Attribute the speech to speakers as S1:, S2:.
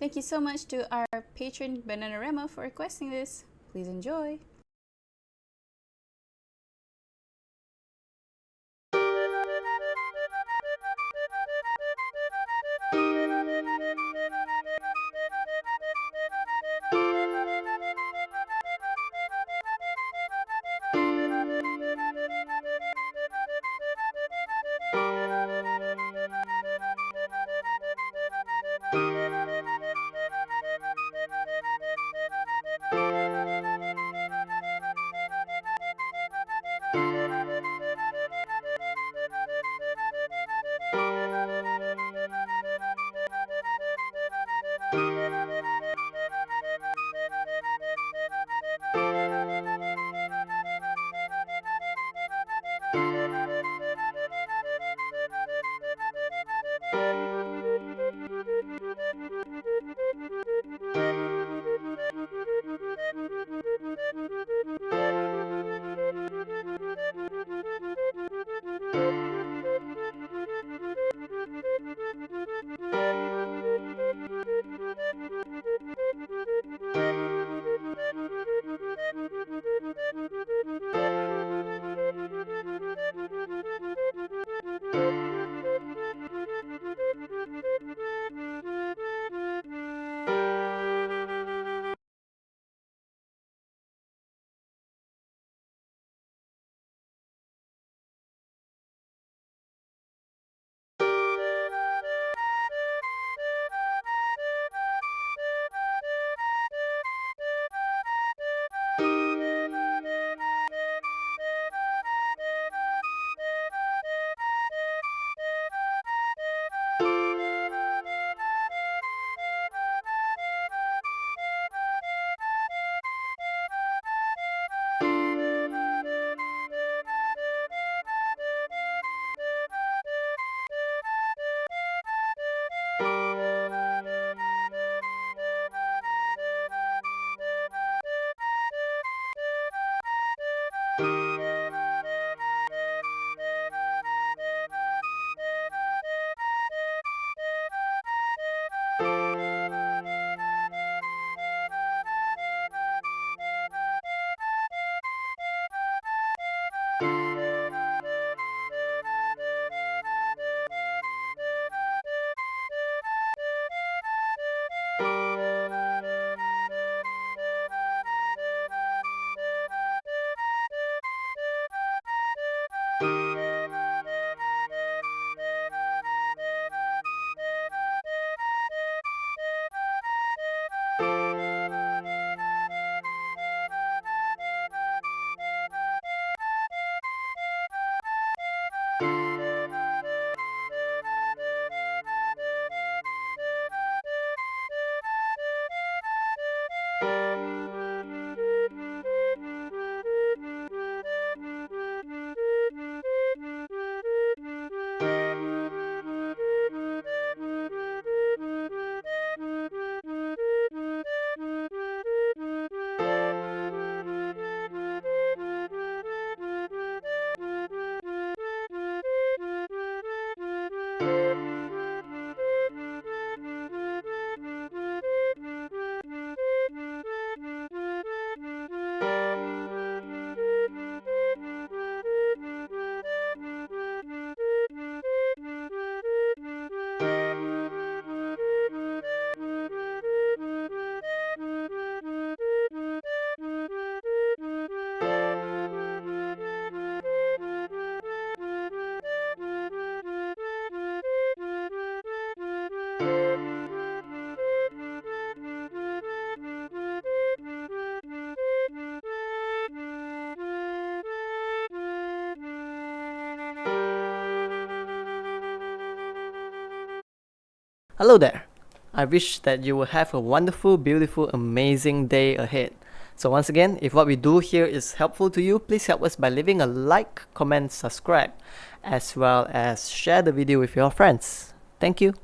S1: Thank you so much to our patron Bananarama for requesting this. Please enjoy.
S2: Hello there. I wish that you will have a wonderful, beautiful, amazing day ahead. So once again, if what we do here is helpful to you, please help us by leaving a like, comment, subscribe, as well as share the video with your friends. Thank you.